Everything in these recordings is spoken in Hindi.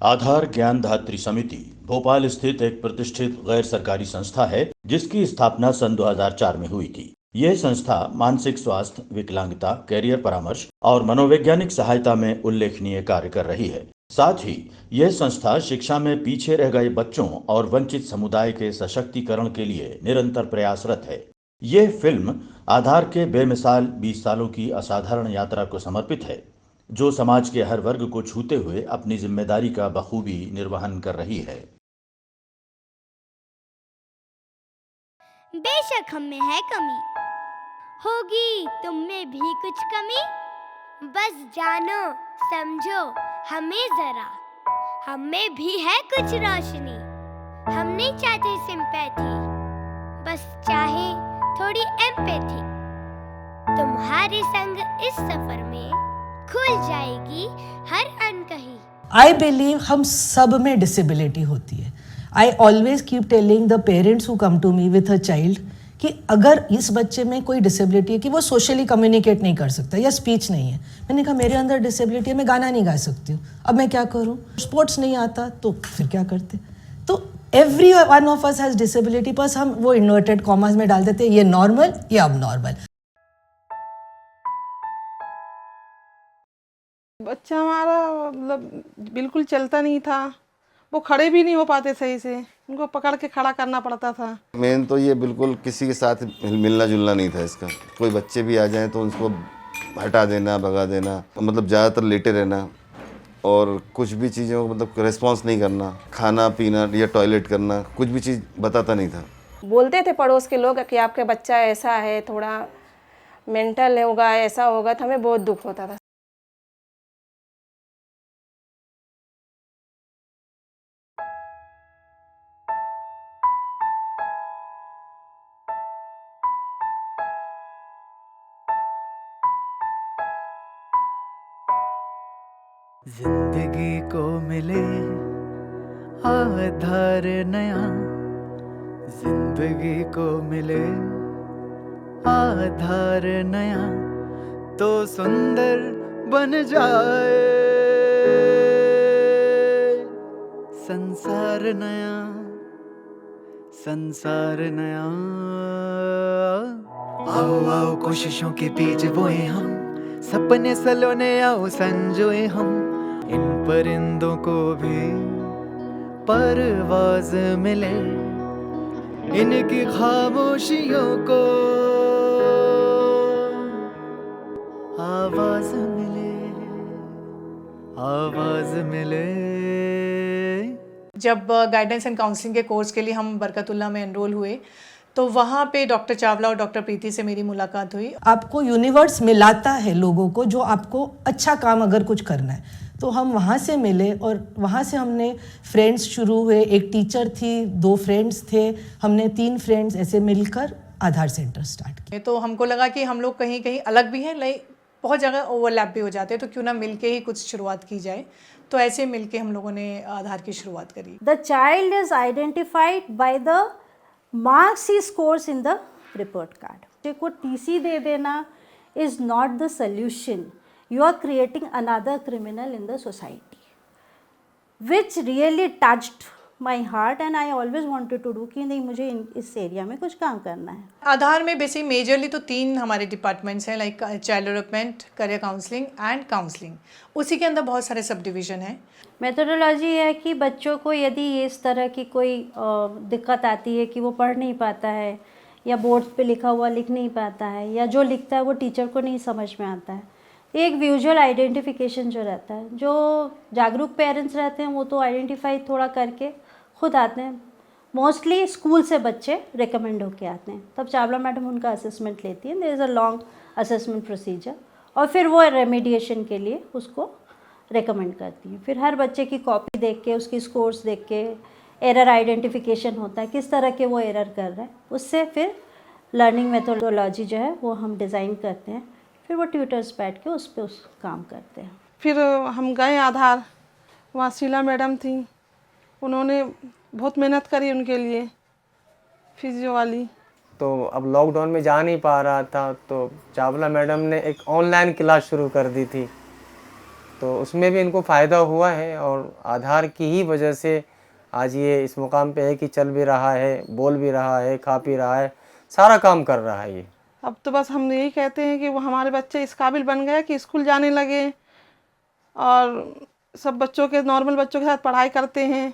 आधार ज्ञान धात्री समिति भोपाल स्थित एक प्रतिष्ठित गैर सरकारी संस्था है जिसकी स्थापना सन 2004 में हुई थी। यह संस्था मानसिक स्वास्थ्य, विकलांगता, कैरियर परामर्श और मनोवैज्ञानिक सहायता में उल्लेखनीय कार्य कर रही है। साथ ही यह संस्था शिक्षा में पीछे रह गए बच्चों और वंचित समुदाय के सशक्तिकरण के लिए निरंतर प्रयासरत है। यह फिल्म आधार के बेमिसाल 20 सालों की असाधारण यात्रा को समर्पित है, जो समाज के हर वर्ग को छूते हुए अपनी जिम्मेदारी का बखूबी निर्वहन कर रही है। बेशक हम में है कमी, होगी तुम में भी कुछ कमी। बस जानो समझो हमें जरा, हम में भी है कुछ रोशनी। हम नहीं चाहते सिंपैथी, बस चाहे थोड़ी एम्पैथी। तुम्हारे संग इस सफर में खुल जाएगी हर अनकही। आई बिलीव हम सब में डिसेबिलिटी होती है। I always keep telling the parents who come to me with a child कि अगर इस बच्चे में कोई डिसेबिलिटी है कि वो सोशली कम्युनिकेट नहीं कर सकता या स्पीच नहीं है, मैंने कहा मेरे अंदर डिसेबिलिटी है, मैं गाना नहीं गा सकती हूँ, अब मैं क्या करूँ? स्पोर्ट्स नहीं आता तो फिर क्या करते? तो every one of us has disability, बस हम वो इन्वर्टेड कॉमर्स में डाल देते हैं ये नॉर्मल या अब नॉर्मल। बच्चा हमारा मतलब बिल्कुल चलता नहीं था, वो खड़े भी नहीं हो पाते सही से, उनको पकड़ के खड़ा करना पड़ता था। मेन तो ये बिल्कुल किसी के साथ मिलना जुलना नहीं था इसका। कोई बच्चे भी आ जाएं तो उनको हटा देना, भगा देना, मतलब ज़्यादातर लेटे रहना और कुछ भी चीज़ों को मतलब रिस्पॉन्स नहीं करना, खाना पीना या टॉयलेट करना, कुछ भी चीज़ बताता नहीं था। बोलते थे पड़ोस के लोग कि आपका बच्चा ऐसा है, थोड़ा मेंटल होगा, ऐसा होगा, तो हमें बहुत दुख होता था। जिंदगी को मिले आधार नया, जिंदगी को मिले आधार नया, तो सुंदर बन जाए संसार नया, संसार नया। आओ आओ कोशिशों के बीज बोए हम, सपने सलोने आओ संजोए हम, इन परिंदों को भी परवाज मिले, इनकी खामोशियों को आवाज मिले, आवाज मिले। जब गाइडेंस एंड काउंसलिंग के कोर्स के लिए हम बरकतुल्लाह में एनरोल हुए तो वहाँ पे डॉक्टर चावला और डॉक्टर प्रीति से मेरी मुलाकात हुई। आपको यूनिवर्स मिलाता है लोगों को जो आपको अच्छा काम अगर कुछ करना है, तो हम वहाँ से मिले और वहाँ से हमने फ्रेंड्स शुरू हुए। एक टीचर थी, 2 फ्रेंड्स थे, हमने 3 फ्रेंड्स ऐसे मिलकर आधार सेंटर स्टार्ट किया। तो हमको लगा कि हम लोग कहीं कहीं अलग भी हैं, लाइक बहुत जगह ओवरलैप भी हो जाते हैं, तो क्यों ना मिलके ही कुछ शुरुआत की जाए। तो ऐसे मिलके हम लोगों ने आधार की शुरुआत करी। The child is identified by the marks he scores in the report card. बच्चे को टीसी दे देना is not the solution. You are creating another criminal in the society, which really touched my heart and I always wanted to do कि नहीं मुझे इस एरिया में कुछ काम करना है। आधार में बेसिक मेजरली तो 3 हमारे डिपार्टमेंट्स हैं, like child development, career counselling and counselling. उसी के अंदर बहुत सारे सब डिवीज़न हैं। मेथोडोलॉजी है कि बच्चों को यदि इस तरह की कोई दिक्कत आती है कि वो पढ़ नहीं पाता है या बोर्ड पे लिखा हुआ लिख नहीं पाता है या जो लिखता है वो टीचर को नहीं समझ में आता है, एक विजुअल आइडेंटिफिकेशन जो रहता है, जो जागरूक पेरेंट्स रहते हैं वो तो आइडेंटिफाई थोड़ा करके खुद आते हैं। मोस्टली स्कूल से बच्चे रिकमेंड होके आते हैं, तब चावला मैडम उनका असेसमेंट लेती हैं। There is a long assessment procedure और फिर वो रेमेडिएशन के लिए उसको रिकमेंड करती हैं। फिर हर बच्चे की कॉपी देख के, उसकी स्कोर्स देख के एरर आइडेंटिफिकेशन होता है, किस तरह के वो एरर कर रहा है, उससे फिर लर्निंग मेथोडोलॉजी जो है वो हम डिज़ाइन करते हैं। फिर वो ट्यूटर्स बैठ के उस पर काम करते हैं। फिर हम गए आधार, वहाँ शीला मैडम थी, उन्होंने बहुत मेहनत करी उनके लिए, फिजियो वाली। तो अब लॉकडाउन में जा नहीं पा रहा था तो चावला मैडम ने एक ऑनलाइन क्लास शुरू कर दी थी तो उसमें भी इनको फ़ायदा हुआ है और आधार की ही वजह से आज ये इस मुकाम पे है कि चल भी रहा है, बोल भी रहा है, खा पी रहा है, सारा काम कर रहा है ये। अब तो बस हम यही कहते हैं कि वो हमारे बच्चे इस काबिल बन गए कि स्कूल जाने लगे और सब बच्चों के नॉर्मल बच्चों के साथ पढ़ाई करते हैं।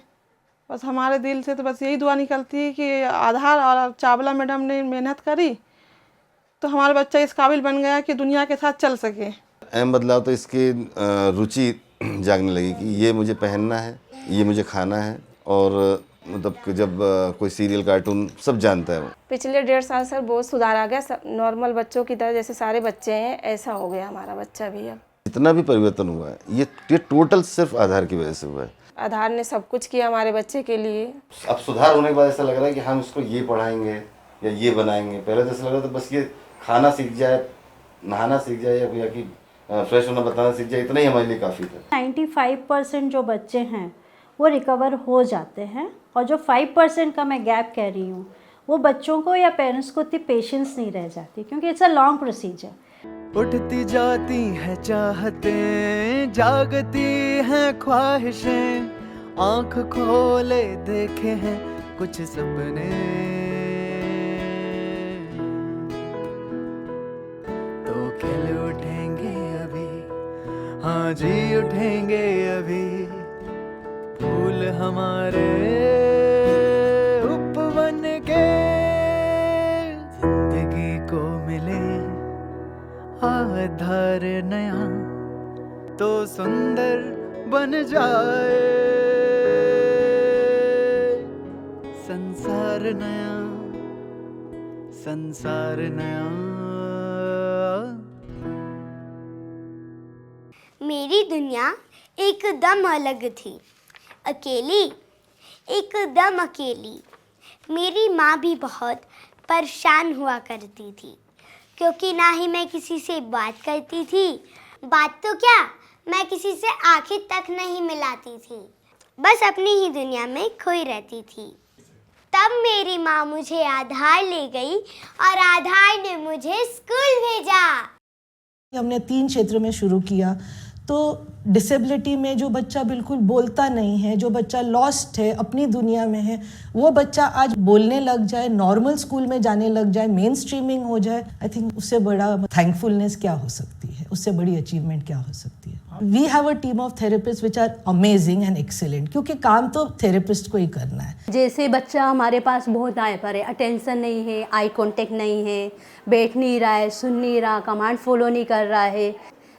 बस हमारे दिल से तो बस यही दुआ निकलती है कि आधार और चावला मैडम ने मेहनत करी तो हमारा बच्चा इस काबिल बन गया कि दुनिया के साथ चल सके। अहम बदलाव तो इसकी रुचि जागने लगी कि ये मुझे पहनना है, ये मुझे खाना है और मतलब कि जब कोई सीरियल कार्टून सब जानता है वो। पिछले 1.5 साल सर बहुत सुधार आ गया, सब नॉर्मल बच्चों की तरह जैसे सारे बच्चे हैं ऐसा हो गया हमारा बच्चा भी। अब जितना भी परिवर्तन हुआ है ये टोटल सिर्फ आधार की वजह से हुआ है। आधार ने सब कुछ किया हमारे बच्चे के लिए। अब सुधार होने के बाद ऐसा लग रहा है कि हम इसको ये पढ़ाएंगे या ये बनाएंगे। पहले तो ऐसा लग रहा था बस ये खाना सीख जाए, नहाना सीख जाए या कि फ्रेश होना बताना सीख जाए, इतना ही हमारे लिए काफ़ी था। 95% जो बच्चे हैं वो रिकवर हो जाते हैं और जो 5% का मैं गैप कह रही हूँ वो बच्चों को या पेरेंट्स को इतनी पेशेंस नहीं रह जाती क्योंकि इट्स अ लॉन्ग प्रोसीजर। उठती जाती है चाहतें, जागती हैं ख्वाहिशें, आँख खोले देखे हैं कुछ सपने, तो खिल उठेंगे अभी, हाँ जी उठेंगे अभी, फूल हमारे उपवन के, जिंदगी को मिले आधार नया तो सुंदर बन जाए संसार नया, संसार नया। मेरी दुनिया एकदम अलग थी, अकेली, एकदम अकेली। मेरी माँ भी बहुत परेशान हुआ करती थी क्योंकि ना ही मैं किसी से बात करती थी, बात तो क्या मैं किसी से आंखें तक नहीं मिलाती थी, बस अपनी ही दुनिया में खोई रहती थी। तब मेरी माँ मुझे आधार ले गई और आधार ने मुझे स्कूल भेजा। हमने 3 क्षेत्र में शुरू किया। तो डिसेबिलिटी में जो बच्चा बिल्कुल बोलता नहीं है, जो बच्चा लॉस्ट है, अपनी दुनिया में है, वो बच्चा आज बोलने लग जाए, नॉर्मल स्कूल में जाने लग जाए, मेन स्ट्रीमिंग हो जाए, आई थिंक उससे बड़ा थैंकफुलनेस क्या हो सकती है, उससे बड़ी अचीवमेंट क्या हो सकती है। We have a team of therapist which are amazing and excellent, क्योंकि काम तो थेरेपिस्ट को ही करना है। जैसे बच्चा हमारे पास बहुत आए पर है, अटेंशन नहीं है, आई कांटेक्ट नहीं है, बैठ नहीं रहा है, सुन नहीं रहा, कमांड फॉलो नहीं कर रहा है।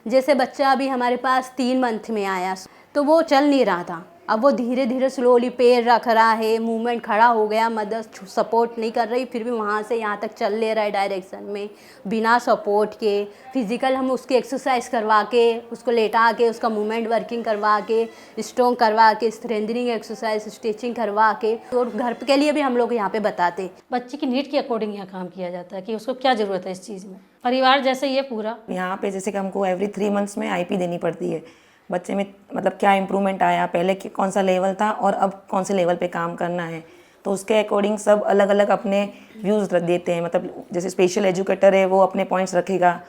जैसे बच्चा अभी हमारे पास 3 मंथ में आया तो वो चल नहीं रहा था, अब वो धीरे धीरे स्लोली पैर रख रहा है, मूवमेंट खड़ा हो गया, मदर सपोर्ट नहीं कर रही फिर भी वहाँ से यहाँ तक चल ले रहा है डायरेक्शन में बिना सपोर्ट के। फिज़िकल हम उसकी एक्सरसाइज करवा के, उसको लेटा के, उसका मूवमेंट वर्किंग करवा के, स्ट्रॉन्ग करवा के, स्ट्रेंथनिंग एक्सरसाइज, स्ट्रेचिंग करवा के, और घर के लिए भी हम लोग यहाँ पे बताते। बच्चे की नीड के अकॉर्डिंग यहाँ काम किया जाता है कि उसको क्या ज़रूरत है इस चीज़ में, परिवार जैसे ये पूरा। यहाँ पे जैसे कि हमको एवरी 3 मंथ्स में आईपी देनी पड़ती है, बच्चे में मतलब क्या इम्प्रूवमेंट आया, पहले कौन सा लेवल था और अब कौन से लेवल पे काम करना है, तो उसके अकॉर्डिंग सब अलग अलग अपने व्यूज़ रख देते हैं। मतलब जैसे स्पेशल एजुकेटर है वो अपने पॉइंट्स रखेगा,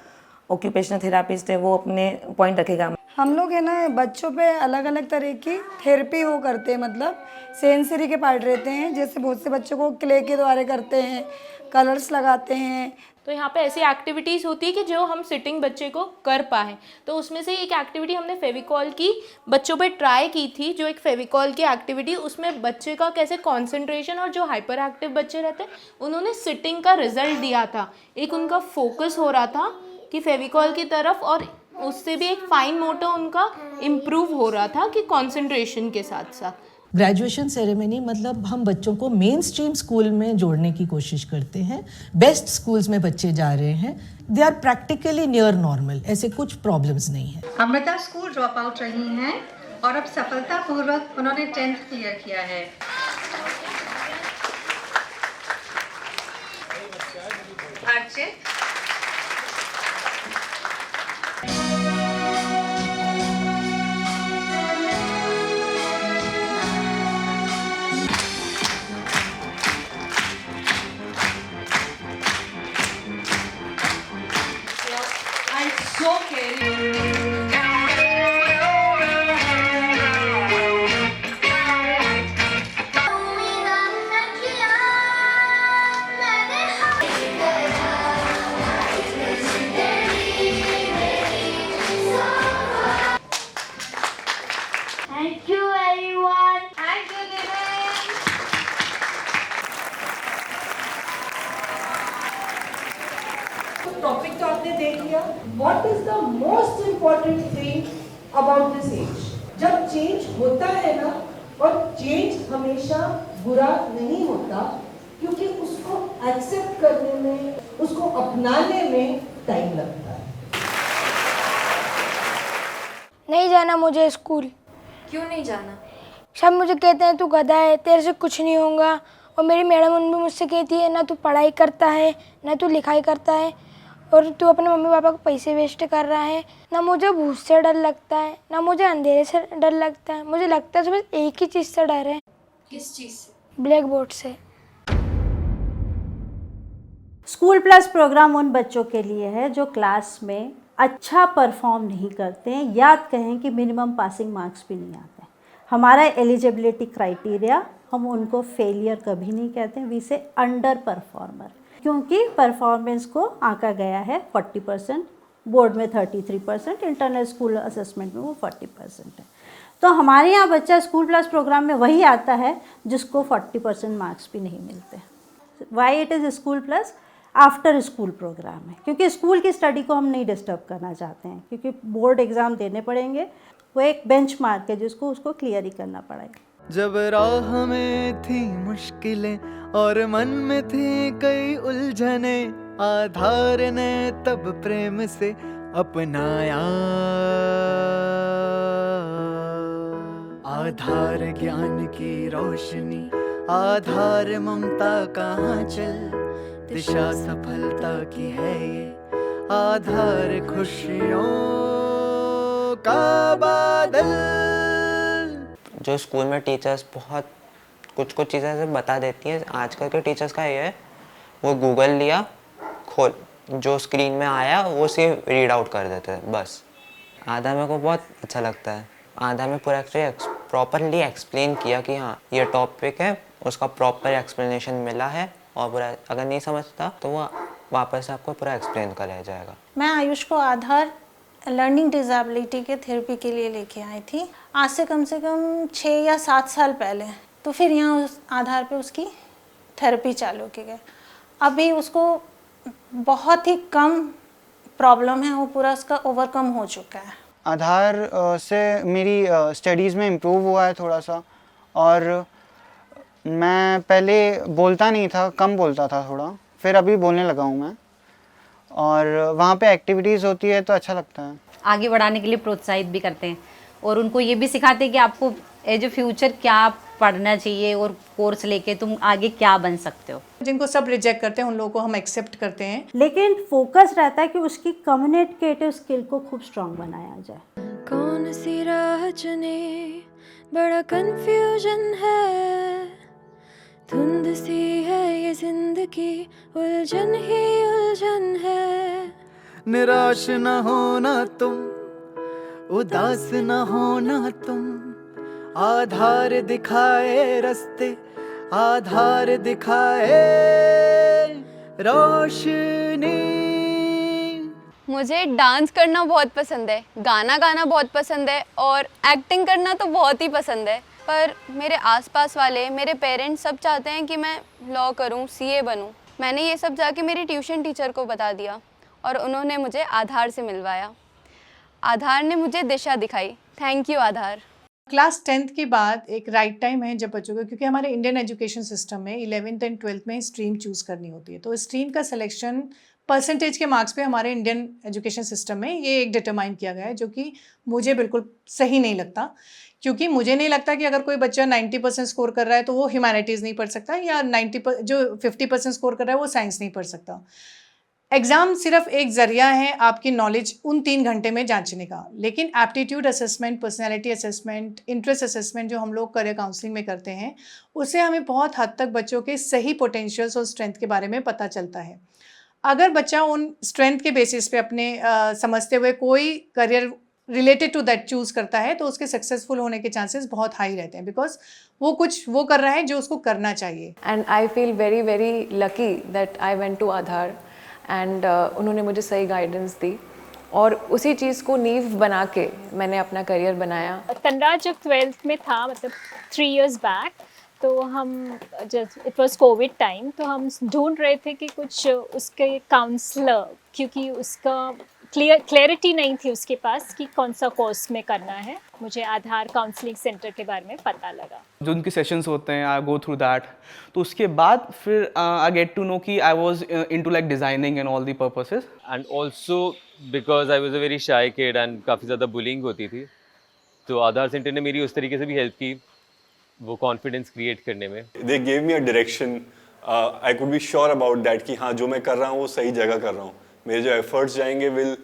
ऑक्यूपेशनल थेरापिस्ट है वो अपने पॉइंट रखेगा। हम लोग है ना बच्चों पे अलग अलग तरह की थेरेपी वो करते हैं, मतलब सेंसरी के पार्ट रहते हैं। जैसे बहुत से बच्चों को क्ले के द्वारा करते हैं, कलर्स लगाते हैं। तो यहाँ पे ऐसी एक्टिविटीज़ होती है कि जो हम सिटिंग बच्चे को कर पाएँ। तो उसमें से एक एक्टिविटी हमने फेविकॉल की बच्चों पे ट्राई की थी, जो एक फेविकॉल की एक्टिविटी, उसमें बच्चे का कैसे कंसंट्रेशन, और जो हाइपर एक्टिव बच्चे रहते हैं उन्होंने सिटिंग का रिजल्ट दिया था। एक उनका फोकस हो रहा था कि फेविकॉल की तरफ, और उससे भी एक फाइन मोटर उनका इम्प्रूव हो रहा था कि कंसंट्रेशन के साथ साथ। ग्रेजुएशन सेरेमनी मतलब हम बच्चों को मेन स्ट्रीम स्कूल में जोड़ने की कोशिश करते हैं। बेस्ट स्कूल्स में बच्चे जा रहे हैं, they are practically near normal, ऐसे कुछ प्रॉब्लम्स नहीं है। अमृता स्कूल ड्रॉप आउट रही हैं और अब सफलतापूर्वक उन्होंने 10th क्लियर किया है। Archit so caring. आपने देख लिया what is the most important thing about this age. जब चेंज होता है ना, और चेंज हमेशा बुरा नहीं होता, क्योंकि उसको एक्सेप्ट करने में, उसको अपनाने में टाइम लगता है। नहीं जाना मुझे स्कूल। क्यों नहीं जाना? सब मुझे कहते हैं तू गधा है, तेरे से कुछ नहीं होगा। और मेरी मैडम भी मुझसे कहती है ना तू पढ़ाई करता है ना तू लिखाई करता है, और तू अपने मम्मी पापा को पैसे वेस्ट कर रहा है। ना मुझे भूत से डर लगता है, ना मुझे अंधेरे से डर लगता है। मुझे लगता है सिर्फ एक ही चीज़ से डर है। किस चीज़ से? ब्लैक बोर्ड से। स्कूल प्लस प्रोग्राम उन बच्चों के लिए है जो क्लास में अच्छा परफॉर्म नहीं करते हैं, याद कहें कि मिनिमम पासिंग मार्क्स भी नहीं आते हैं। हमारा एलिजिबिलिटी क्राइटेरिया, हम उनको फेलियर कभी नहीं कहते हैं, वी से अंडर परफॉर्मर, क्योंकि परफॉर्मेंस को आंका गया है 40%, बोर्ड में 33%, इंटरनल स्कूल असेसमेंट में वो 40% है। तो हमारे यहाँ बच्चा स्कूल प्लस प्रोग्राम में वही आता है जिसको 40% मार्क्स भी नहीं मिलते। Why it is school plus? After school program है, क्योंकि स्कूल की स्टडी को हम नहीं डिस्टर्ब करना चाहते हैं, क्योंकि बोर्ड एग्ज़ाम देने पड़ेंगे, वो एक बेंचमार्क है जिसको उसको क्लियर ही करना पड़ेगा। जब राह में थी मुश्किलें और मन में थी कई उलझने, आधार ने तब प्रेम से अपनाया। आधार ज्ञान की रोशनी, आधार ममता कहाँ चल, दिशा सफलता की है ये, आधार खुशियों का बादल। जो स्कूल में टीचर्स बहुत कुछ चीज़ें से बता देती हैं, आजकल के टीचर्स का ये है, वो गूगल लिया, खोल, जो स्क्रीन में आया वो सिर्फ रीड आउट कर देते हैं बस। आधा मेरे को बहुत अच्छा लगता है, आधा में पूरा प्रॉपरली एक्सप्लेन किया कि हाँ ये टॉपिक है, उसका प्रॉपर एक्सप्लेनेशन मिला है, और पूरा अगर नहीं समझता तो वो वापस से आपको पूरा एक्सप्लेन कराया जाएगा। मैं आयुष को आधार लर्निंग डिसेबिलिटी के थेरेपी के लिए लेके आई थी, आज से कम 6 या 7 साल पहले। तो फिर यहाँ उस आधार पे उसकी थेरेपी चालू की गई। अभी उसको बहुत ही कम प्रॉब्लम है, वो पूरा उसका ओवरकम हो चुका है। आधार से मेरी स्टडीज़ में इम्प्रूव हुआ है थोड़ा सा, और मैं पहले बोलता नहीं था, कम बोलता था थोड़ा, फिर अभी बोलने लगा हूँ मैं, और वहाँ पे एक्टिविटीज़ होती है तो अच्छा लगता है। आगे बढ़ाने के लिए प्रोत्साहित भी करते हैं, और उनको ये भी सिखाते हैं कि आपको एज ए फ्यूचर क्या पढ़ना चाहिए और कोर्स लेके तुम आगे क्या बन सकते हो। जिनको सब रिजेक्ट करते हैं उन लोगों को हम एक्सेप्ट करते हैं, लेकिन फोकस रहता है कि उसकी कम्युनिकेटिव स्किल को खूब स्ट्रांग बनाया जाए। कौन सी राह चुने, बड़ा कंफ्यूजन है, धुंध सी है ये जिंदगी, उलझन ही उलझन है। निराश न होना तुम, उदास न होना तुम, आधार दिखाए रास्ते, आधार दिखाए रोशनी। मुझे डांस करना बहुत पसंद है, गाना गाना बहुत पसंद है, और एक्टिंग करना तो बहुत ही पसंद है। पर मेरे आसपास वाले, मेरे पेरेंट्स सब चाहते हैं कि मैं लॉ करूं, सीए बनूं। मैंने ये सब जाके मेरी ट्यूशन टीचर को बता दिया, और उन्होंने मुझे आधार से मिलवाया। आधार ने मुझे दिशा दिखाई। Thank you Aadhaar. Class 10th के बाद एक राइट टाइम है जब बच्चों को, क्योंकि हमारे इंडियन एजुकेशन सिस्टम में 11th एंड 12th में स्ट्रीम चूज़ करनी होती है, तो स्ट्रीम का सिलेक्शन परसेंटेज के मार्क्स पे हमारे इंडियन एजुकेशन सिस्टम में ये एक डिटरमाइन किया गया है, जो कि मुझे बिल्कुल सही नहीं लगता। क्योंकि मुझे नहीं लगता कि अगर कोई बच्चा 90% स्कोर कर रहा है तो वो ह्यूमैनिटीज़ नहीं पढ़ सकता, या 50% स्कोर कर रहा है वो साइंस नहीं पढ़ सकता। एग्ज़ाम सिर्फ एक ज़रिया है आपकी नॉलेज उन 3 घंटे में जांचने का, लेकिन aptitude assessment, personality assessment, interest assessment जो हम लोग करियर काउंसलिंग में करते हैं, उससे हमें बहुत हद तक बच्चों के सही पोटेंशियल्स और स्ट्रेंथ के बारे में पता चलता है। अगर बच्चा उन स्ट्रेंथ के बेसिस पे अपने समझते हुए कोई career related to that choose करता है, तो उसके सक्सेसफुल होने के चांसेस बहुत हाई रहते हैं, बिकॉज वो कुछ वो कर रहा है जो उसको करना चाहिए। And I feel very very lucky that I went to Aadhaar, and उन्होंने मुझे सही गाइडेंस दी, और उसी चीज़ को नींव बना के मैंने अपना करियर बनाया। तनराज जब 12th में था, मतलब 3 years बैक, तो हम जब इट वाज कोविड टाइम तो हम ढूंढ रहे थे कि कुछ उसके काउंसलर, क्योंकि उसका क्लैरिटी नहीं थी उसके पास कि कौन सा कोर्स में करना है। मुझे आधार काउंसलिंग सेंटर के बारे में पता लगा। जो उनके सेशंस होते हैं, आई गो थ्रू दैट। तो उसके बाद फिर आई गेट टू नो कि I was into like designing and all the purposes. And also because I was a very shy kid and काफ़ी ज़्यादा बुलिंग होती थी, तो आधार सेंटर ने मेरी उस तरीके से भी हेल्प की वो कॉन्फिडेंस क्रिएट करने में। They gave me a direction, I could be sure about that कि हाँ जो मैं कर रहा हूँ वो सही जगह कर रहा हूँ। मेरे जो एफर्ट्स जाएंगे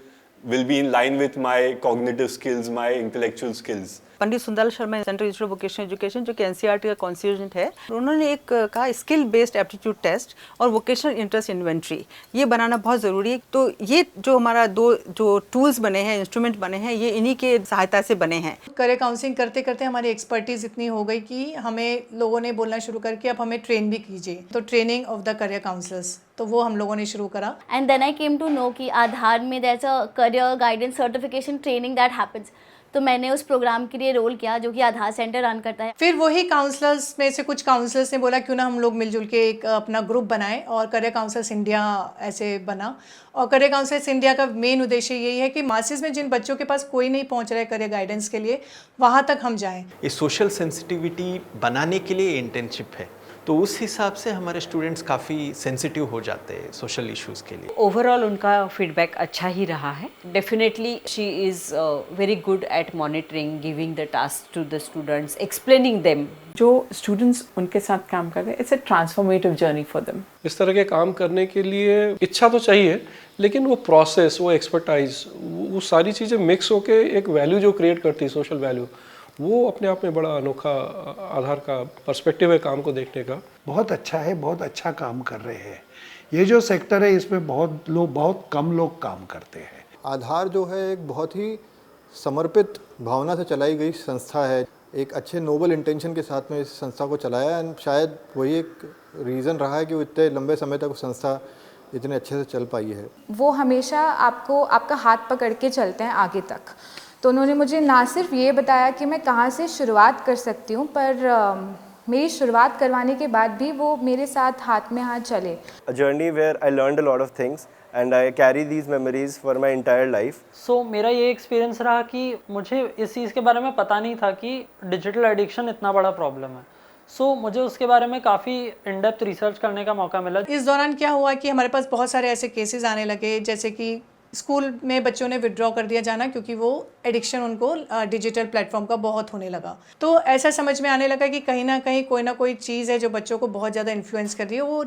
will be in line with my cognitive skills, my intellectual skills. पंडित सुंदर Sharma central institute of vocational education जो कि एनसीईआरटी का कॉन्स्टिट्यूएंट है, उन्होंने एक कहा स्किल बेस्ड एप्टीट्यूड टेस्ट और वोकेशनल इंटरेस्ट इन्वेंट्री ये बनाना बहुत ज़रूरी है। तो ये जो हमारा जो टूल्स बने हैं, इंस्ट्रूमेंट बने हैं, ये इन्हीं के सहायता से बने हैं। करियर काउंसलिंग करते करते हमारी एक्सपर्टीज़ इतनी हो गई कि हमें लोगों ने बोलना शुरू कर कि अब हमें ट्रेन भी कीजिए, तो training of the career counsellors, तो वो हम लोगों ने शुरू करा। And then I came to know कि आधार में there is a career guidance certification training that happens. तो मैंने उस प्रोग्राम के लिए रोल किया जो कि आधार सेंटर रन करता है। फिर वही काउंसलर्स में से कुछ काउंसलर्स ने बोला क्यों ना हम लोग मिलजुल के एक अपना ग्रुप बनाएं, और करियर काउंसलर्स इंडिया ऐसे बना। और करियर काउंसलर्स इंडिया का मेन उद्देश्य यही है कि मासेस में जिन बच्चों के पास कोई नहीं पहुंच रहा है करियर गाइडेंस के लिए, वहाँ तक हम जाएं। ये सोशल सेंसिटिविटी बनाने के लिए इंटर्नशिप है, तो उस हिसाब से हमारे स्टूडेंट्स काफ़ी सेंसिटिव हो जाते हैं सोशल इश्यूज़ के लिए। ओवरऑल उनका फीडबैक अच्छा ही रहा है। Definitely she is very good at monitoring, giving the task to the students, explaining them. जो स्टूडेंट्स उनके साथ काम कर रहे हैं, it's a transformative journey for them. इस तरह के काम करने के लिए इच्छा तो चाहिए, लेकिन वो प्रोसेस, वो एक्सपर्टाइज, वो सारी चीज़ें मिक्स होके एक वैल्यू जो क्रिएट करती है, सोशल वैल्यू, वो अपने आप में बड़ा अनोखा आधार का पर्सपेक्टिव है काम को देखने का। बहुत अच्छा है, बहुत अच्छा काम कर रहे हैं। ये जो सेक्टर है इसमें बहुत कम लोग काम करते हैं। आधार जो है एक बहुत ही समर्पित भावना से चलाई गई संस्था है। एक अच्छे नोबल इंटेंशन के साथ में इस संस्था को चलाया, एंड शायद वही एक रीज़न रहा है कि वो इतने लंबे समय तक वो संस्था इतने अच्छे से चल पाई है। वो हमेशा आपका हाथ पकड़ के चलते हैं आगे तक। तो उन्होंने मुझे ना सिर्फ ये बताया कि मैं कहाँ से शुरुआत कर सकती हूँ, पर मेरी शुरुआत करवाने के बाद भी वो मेरे साथ हाथ में हाथ चले। A journey where I learned a lot of things and I carry these memories for my entire life. So मेरा ये एक्सपीरियंस रहा कि मुझे इस चीज़ के बारे में पता नहीं था कि डिजिटल एडिक्शन इतना बड़ा प्रॉब्लम है। सो मुझे उसके बारे में काफ़ी इन डेप्थ रिसर्च करने का मौका मिला। इस दौरान क्या हुआ कि हमारे पास बहुत सारे ऐसे केसेस आने लगे, जैसे कि स्कूल में बच्चों ने विड्रॉ कर दिया जाना क्योंकि वो एडिक्शन उनको डिजिटल प्लेटफॉर्म का बहुत होने लगा। तो ऐसा समझ में आने लगा कि कहीं ना कहीं कोई ना कोई चीज़ है जो बच्चों को बहुत ज़्यादा इन्फ्लुएंस कर रही है, वो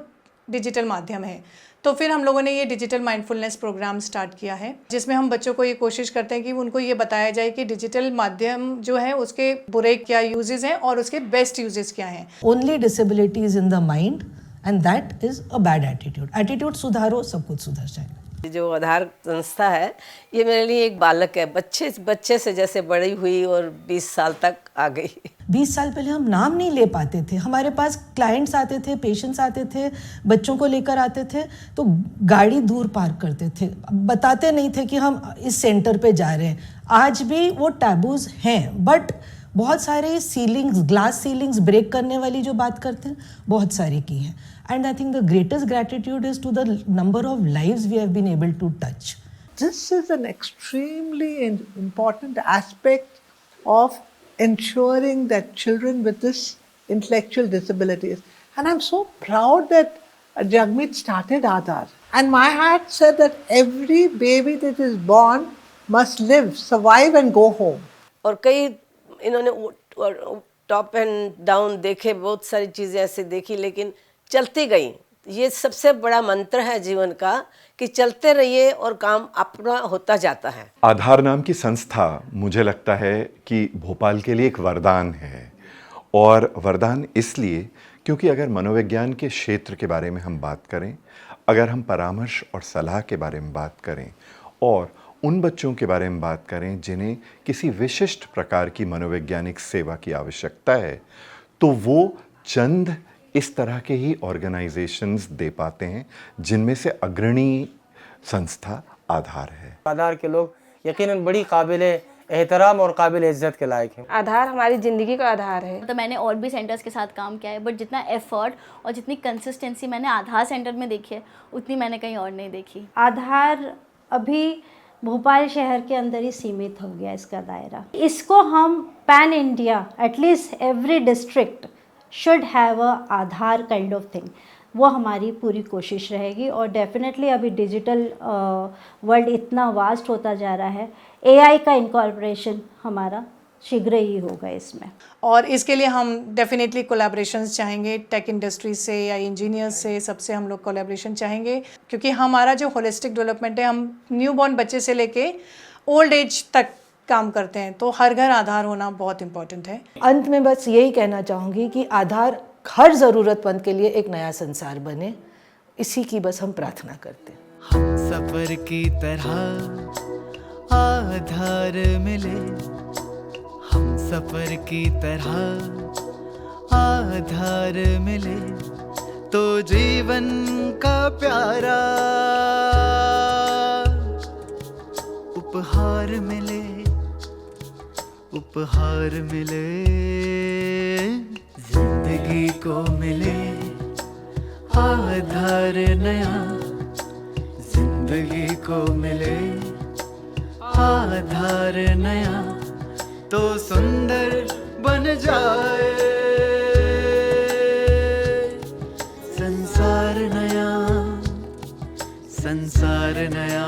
डिजिटल माध्यम है। तो फिर हम लोगों ने ये डिजिटल माइंडफुलनेस प्रोग्राम स्टार्ट किया है, जिसमें हम बच्चों को ये कोशिश करते हैं कि उनको ये बताया जाए कि डिजिटल माध्यम जो है उसके बुरे क्या यूजेस हैं और उसके बेस्ट यूजेस क्या हैं। Only disability is in the mind and that is a bad attitude. Attitude सुधारो, सब कुछ सुधर जाएगा। जो आधार संस्था है ये मेरे लिए एक बालक है, बच्चे से जैसे बड़ी हुई और 20 साल तक आ गई। 20 साल पहले हम नाम नहीं ले पाते थे, हमारे पास क्लाइंट्स आते थे, पेशेंट्स आते थे, बच्चों को लेकर आते थे, तो गाड़ी दूर पार्क करते थे, बताते नहीं थे कि हम इस सेंटर पे जा रहे हैं। आज भी वो टैबूज हैं, बट बहुत सारे सीलिंग्स, ग्लास सीलिंग्स ब्रेक करने वाली जो बात करते हैं बहुत सारी की हैं। And I think the greatest gratitude is to the number of lives we have been able to touch. This is an extremely important aspect of ensuring that children with this intellectual disabilities. And I'm so proud that Jagmeet started Aadhar. And my heart said that every baby that is born must live, survive and go home. और कई इन्होंने टॉप एंड डाउन देखे, बहुत सारी चीज़ें ऐसे देखी, लेकिन चलती गई। ये सबसे बड़ा मंत्र है जीवन का कि चलते रहिए और काम अपना होता जाता है। आधार नाम की संस्था मुझे लगता है कि भोपाल के लिए एक वरदान है, और वरदान इसलिए क्योंकि अगर मनोविज्ञान के क्षेत्र के बारे में हम बात करें, अगर हम परामर्श और सलाह के बारे में बात करें, और उन बच्चों के बारे में बात करें जिन्हें किसी विशिष्ट प्रकार की मनोवैज्ञानिक सेवा की आवश्यकता है, तो वो चंद इस तरह के ही ऑर्गेनाइजेशंस दे पाते हैं, जिनमें से अग्रणी संस्था आधार है। आधार के लोग यकीनन बड़ी काबिल एहतराम और काबिल इज्जत के लायक हैं। आधार हमारी ज़िंदगी का आधार है। तो मैंने और भी सेंटर्स के साथ काम किया है, बट जितना एफर्ट और जितनी कंसिस्टेंसी मैंने आधार सेंटर में देखी है उतनी मैंने कहीं और नहीं देखी। आधार अभी भोपाल शहर के अंदर ही सीमित हो गया इसका दायरा। इसको हम pan India, at least every district should have a Aadhaar kind of thing, वो हमारी पूरी कोशिश रहेगी। और डेफिनेटली अभी डिजिटल वर्ल्ड इतना वास्ट होता जा रहा है, एआई का इनकॉर्पोरेशन हमारा शीघ्र ही होगा इसमें। और इसके लिए हम डेफिनेटली कोलैबोरेशंस चाहेंगे टेक इंडस्ट्री से या इंजीनियर्स से, सबसे हम लोग कोलैबोरेशन चाहेंगे, क्योंकि हमारा जो होलिस्टिक डेवलपमेंट है, हम न्यू बॉर्न बच्चे से लेके ओल्ड एज तक काम करते हैं, तो हर घर आधार होना बहुत इम्पोर्टेंट है। अंत में बस यही कहना चाहूँगी कि आधार हर ज़रूरतमंद के लिए एक नया संसार बने, इसी की बस हम प्रार्थना करते हैं। हम सफ़र की तरह आधार मिले, हम सफ़र की तरह आधार मिले, तो जीवन का प्यारा उपहार मिले, उपहार मिले, जिंदगी को मिले आधार नया, जिंदगी को मिले आधार नया, तो सुंदर बन जाए संसार नया, संसार नया।